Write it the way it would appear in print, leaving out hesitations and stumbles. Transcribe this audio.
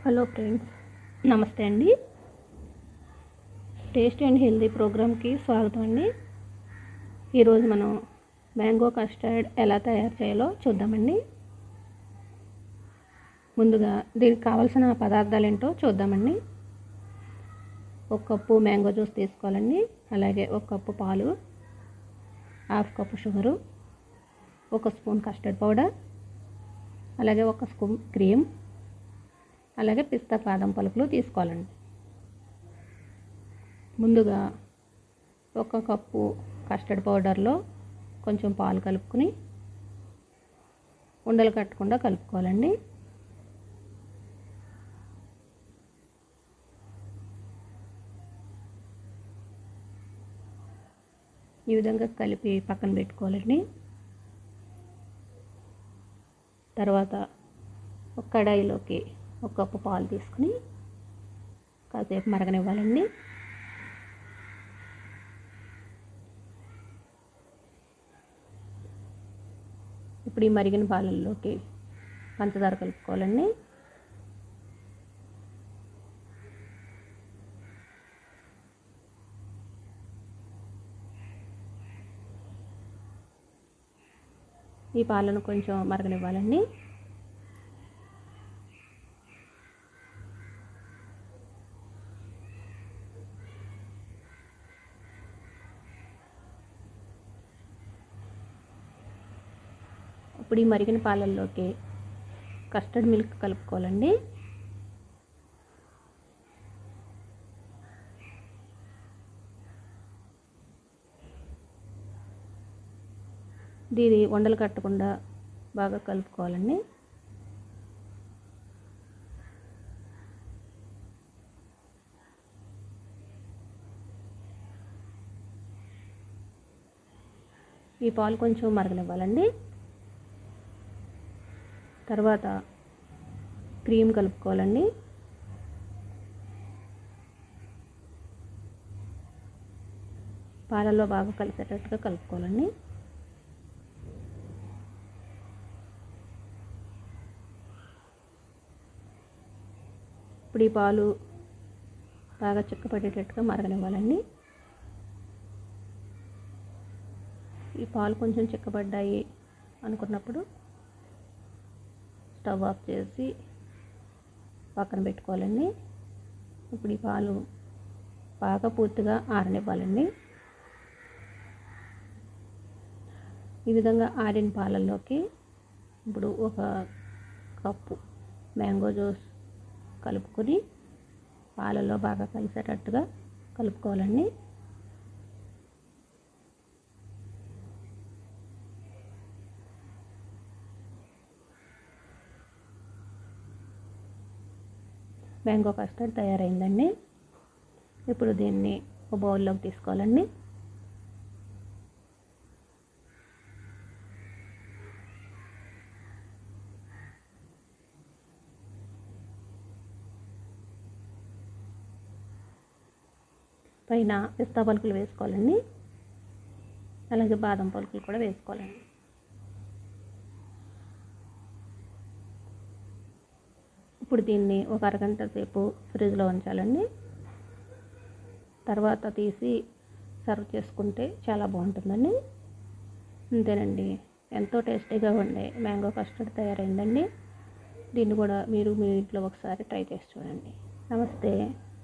Hello friends, నమస్తే అండి. Taste and healthy ప్రోగ్రామ్కి స్వాగతం అండి. ఈరోజు మనం మ్యాంగో కస్టర్డ్ ఎలా తయారు చేయాలో చూద్దామండి. ముందుగా దీనికి కావాల్సిన పదార్థాలు ఏంటో చూద్దామండి. 1 కప్పు మ్యాంగో జ్యూస్ తీసుకోవాలండి. అలాగే 1 కప్పు పాలు, 1/2 cup sugar, 1 spoon custard powder, అలాగే 1 స్పూన్ క్రీమ్, అలాగే పిస్తా బాదం పలుకులు తీసుకోవాలండి. ముందుగా 1 కప్పు కస్టర్డ్ పౌడర్లో కొంచెం పాలు కలుపుకొని ఉండలు కట్టకుండా కలుపుకోవాలండి. ఈ విధంగా కలిపి పక్కన పెట్టుకోవాలండి. తర్వాత ఒక కడాయిలోకి 1 కప్పు పాలు తీసుకుని కాసేపు మరగనివ్వాలండి. ఇప్పుడు ఈ మరిగిన పాలల్లోకి పంచదార కలుపుకోవాలండి. ఈ పాలను కొంచెం మరగనివ్వాలండి. ఇప్పుడు ఈ మరిగిన పాలల్లోకి కస్టర్డ్ మిల్క్ కలుపుకోవాలండి. దీని ఉండలు కట్టకుండా బాగా కలుపుకోవాలండి. ఈ పాలు కొంచెం మరగనివ్వాలండి. తర్వాత క్రీమ్ కలుపుకోవాలండి. పాలల్లో బాగా కలిసేటట్టుగా కలుపుకోవాలండి. ఇప్పుడు ఈ పాలు బాగా చిక్కపడేటట్టుగా మరగనివ్వాలండి. ఈ పాలు కొంచెం చిక్కబడ్డాయి అనుకున్నప్పుడు స్టవ్ ఆఫ్ చేసి పక్కన పెట్టుకోవాలండి. ఇప్పుడు ఈ పాలు బాగా పూర్తిగా ఆరనివ్వాలండి. ఈ విధంగా ఆరిన పాలల్లోకి ఇప్పుడు 1 కప్పు మ్యాంగో జ్యూస్ కలుపుకొని పాలల్లో బాగా కలిసేటట్టుగా కలుపుకోవాలండి. మ్యాంగో కస్టర్డ్ తయారైందండి. ఇప్పుడు దీన్ని ఒక బౌల్లోకి తీసుకోవాలండి. పైన పిస్తా పలుకులు వేసుకోవాలండి. అలాగే బాదం పలుకులు కూడా వేసుకోవాలండి. ఇప్పుడు దీన్ని ఒక అరగంట సేపు ఫ్రిడ్జ్లో ఉంచాలండి. తర్వాత తీసి సర్వ్ చేసుకుంటే చాలా బాగుంటుందండి. అంతేనండి, ఎంతో టేస్టీగా ఉండే మ్యాంగో కస్టర్డ్ తయారైందండి. దీన్ని కూడా మీరు మీ ఇంట్లో ఒకసారి ట్రై చేసి చూడండి. నమస్తే.